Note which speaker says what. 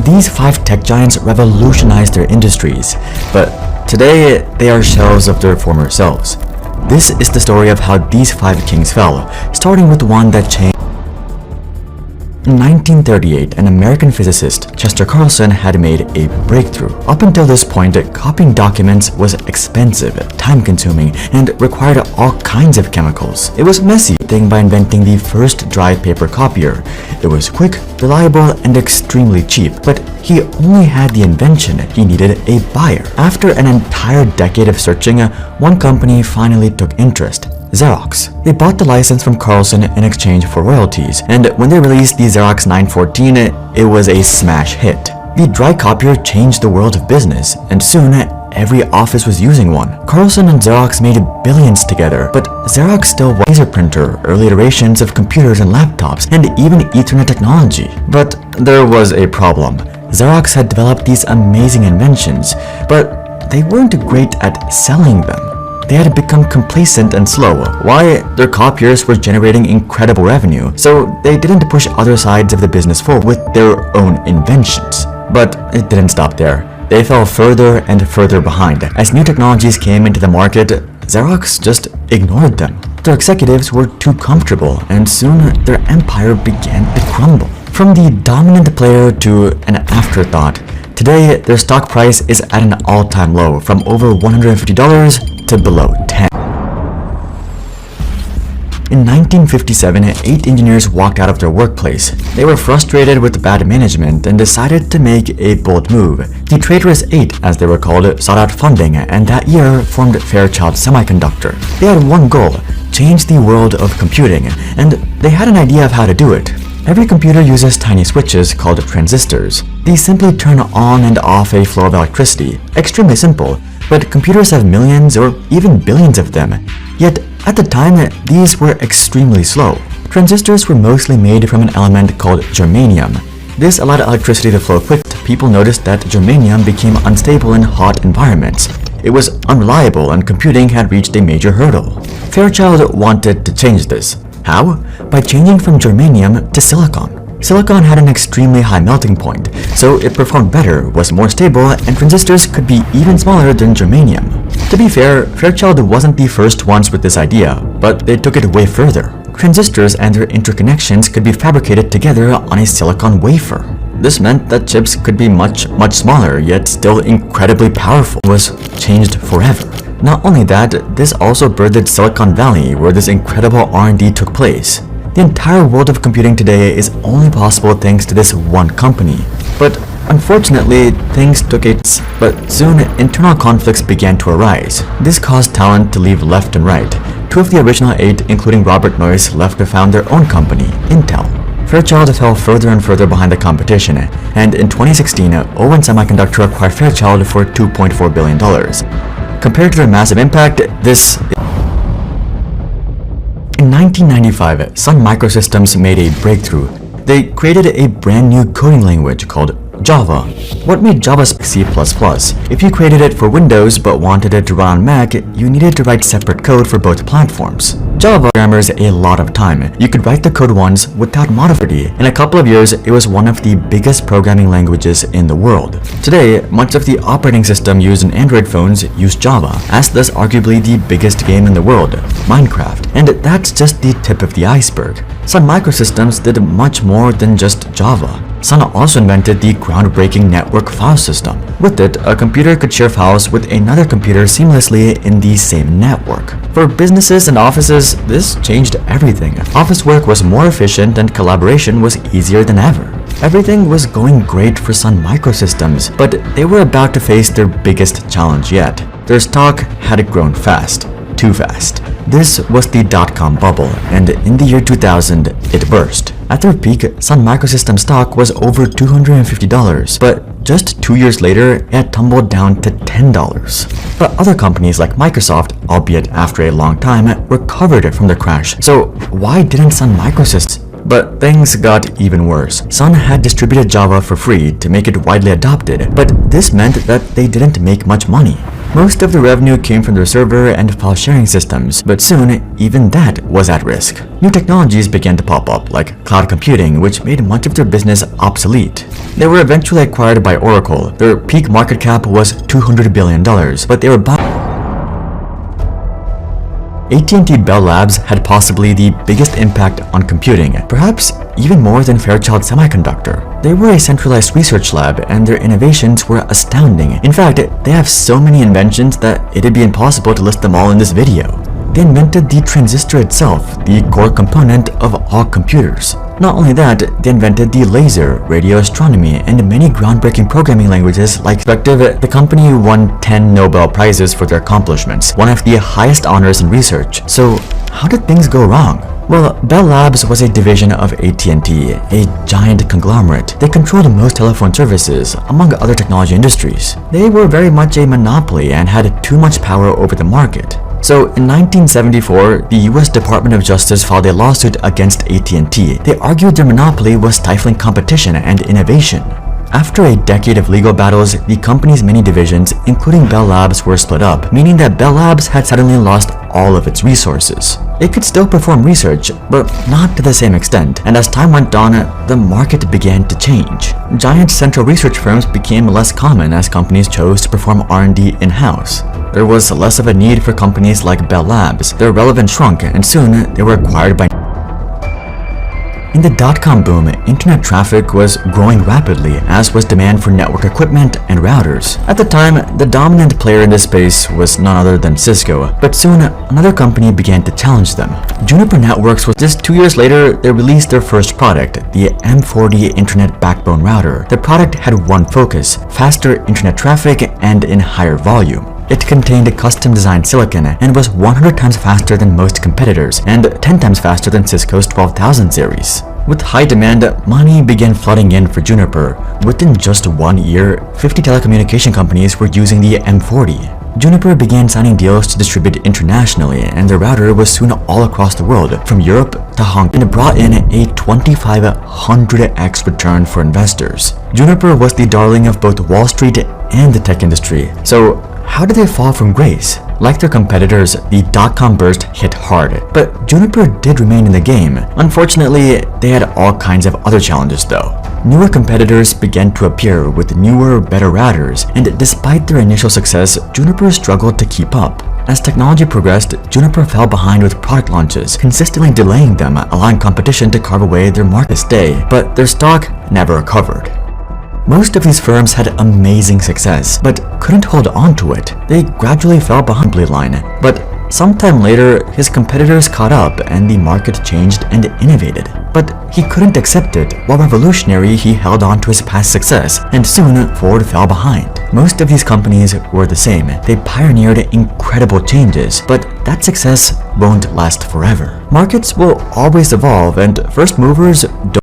Speaker 1: These 5 tech giants revolutionized their industries, but today they are shells of their former selves. This is the story of how these 5 kings fell, starting with one that changed. In 1938, an American physicist, Chester Carlson, had made a breakthrough. Up until this point, copying documents was expensive, time-consuming, and required all kinds of chemicals. It was messy thing by inventing the first dry paper copier. It was quick, reliable, and extremely cheap, but he only had the invention. He needed a buyer. After an entire decade of searching, one company finally took interest. Xerox. They bought the license from Carlson in exchange for royalties, and when they released the Xerox 914, it was a smash hit. The dry copier changed the world of business, and soon every office was using one. Carlson and Xerox made billions together, but Xerox still was a laser printer, early iterations of computers and laptops, and even Ethernet technology. But there was a problem. Xerox had developed these amazing inventions, but they weren't great at selling them. They had become complacent and slow. Why? Their copiers were generating incredible revenue, so they didn't push other sides of the business forward with their own inventions. But it didn't stop there. They fell further and further behind. As new technologies came into the market, Xerox just ignored them. Their executives were too comfortable, and soon their empire began to crumble. From the dominant player to an afterthought, today their stock price is at an all-time low, from over $150 to below 10. In 1957, 8 engineers walked out of their workplace. They were frustrated with bad management and decided to make a bold move. The traitorous 8, as they were called, sought out funding and that year formed Fairchild Semiconductor. They had one goal: change the world of computing, and they had an idea of how to do it. Every computer uses tiny switches called transistors. These simply turn on and off a flow of electricity. Extremely simple, but computers have millions or even billions of them. Yet, at the time, these were extremely slow. Transistors were mostly made from an element called germanium. This allowed electricity to flow quickly. People noticed that germanium became unstable in hot environments. It was unreliable and computing had reached a major hurdle. Fairchild wanted to change this. How? By changing from germanium to silicon. Silicon had an extremely high melting point, so it performed better, was more stable, and transistors could be even smaller than germanium. To be fair, Fairchild wasn't the first ones with this idea, but they took it way further. Transistors and their interconnections could be fabricated together on a silicon wafer. This meant that chips could be much smaller, yet still incredibly powerful. It was changed forever. Not only that, this also birthed Silicon Valley, where this incredible R&D took place. The entire world of computing today is only possible thanks to this one company. But unfortunately, things took its. But soon, internal conflicts began to arise. This caused talent to leave left and right. 2 of the original 8, including Robert Noyce, left to found their own company, Intel. Fairchild fell further and further behind the competition, and in 2016, Owen Semiconductor acquired Fairchild for $2.4 billion. Compared to their massive impact, this... In 1995, Sun Microsystems made a breakthrough. They created a brand new coding language called Java. What made Java C++? If you created it for Windows but wanted it to run on Mac, you needed to write separate code for both platforms. Java programmers a lot of time. You could write the code once without modifying. In a couple of years, it was one of the biggest programming languages in the world. Today, much of the operating system used in Android phones use Java, as does arguably the biggest game in the world, Minecraft. And that's just the tip of the iceberg. Sun Microsystems did much more than just Java. Sun also invented the groundbreaking network file system. With it, a computer could share files with another computer seamlessly in the same network. For businesses and offices, this changed everything. Office work was more efficient and collaboration was easier than ever. Everything was going great for Sun Microsystems, but they were about to face their biggest challenge yet. Their stock had grown fast. Too fast. This was the dot-com bubble, and in the year 2000, it burst. At their peak, Sun Microsystems stock was over $250, but just 2 years later, it had tumbled down to $10. But other companies like Microsoft, albeit after a long time, recovered from the crash. So why didn't Sun Microsystems? But things got even worse. Sun had distributed Java for free to make it widely adopted, but this meant that they didn't make much money. Most of the revenue came from their server and file sharing systems, but soon, even that was at risk. New technologies began to pop up, like cloud computing, which made much of their business obsolete. They were eventually acquired by Oracle. Their peak market cap was $200 billion, but they were AT&T Bell Labs had possibly the biggest impact on computing, perhaps even more than Fairchild Semiconductor. They were a centralized research lab, and their innovations were astounding. In fact, they have so many inventions that it'd be impossible to list them all in this video. They invented the transistor itself, the core component of all computers. Not only that, they invented the laser, radio astronomy, and many groundbreaking programming languages like Respective. The company won 10 Nobel Prizes for their accomplishments, one of the highest honors in research. So, how did things go wrong? Well, Bell Labs was a division of AT&T, a giant conglomerate. They controlled most telephone services, among other technology industries. They were very much a monopoly and had too much power over the market. So, in 1974, the US Department of Justice filed a lawsuit against AT&T. They argued their monopoly was stifling competition and innovation. After a decade of legal battles, the company's many divisions, including Bell Labs, were split up, meaning that Bell Labs had suddenly lost all of its resources. It could still perform research, but not to the same extent, and as time went on, the market began to change. Giant central research firms became less common as companies chose to perform R&D in-house. There was less of a need for companies like Bell Labs. Their relevance shrunk, and soon they were acquired by. In the dot-com boom, internet traffic was growing rapidly, as was demand for network equipment and routers. At the time, the dominant player in this space was none other than Cisco, but soon another company began to challenge them. Juniper Networks was just 2 years later, they released their first product, the M40 Internet Backbone Router. The product had one focus: faster internet traffic and in higher volume. It contained custom-designed silicon and was 100 times faster than most competitors and 10 times faster than Cisco's 12,000 series. With high demand, money began flooding in for Juniper. Within just 1 year, 50 telecommunication companies were using the M40. Juniper began signing deals to distribute internationally, and the router was soon all across the world, from Europe to Hong Kong, and brought in a 2,500x return for investors. Juniper was the darling of both Wall Street and the tech industry. So, how did they fall from grace? Like their competitors, the dot-com burst hit hard, but Juniper did remain in the game. Unfortunately, they had all kinds of other challenges though. Newer competitors began to appear with newer, better routers, and despite their initial success, Juniper struggled to keep up. As technology progressed, Juniper fell behind with product launches, consistently delaying them, allowing competition to carve away their market stay, but their stock never recovered. Most of these firms had amazing success, but couldn't hold on to it. They gradually fell behind Line, but sometime later, his competitors caught up and the market changed and innovated. But he couldn't accept it. While revolutionary, he held on to his past success, and soon Ford fell behind. Most of these companies were the same. They pioneered incredible changes, but that success won't last forever. Markets will always evolve, and first movers don't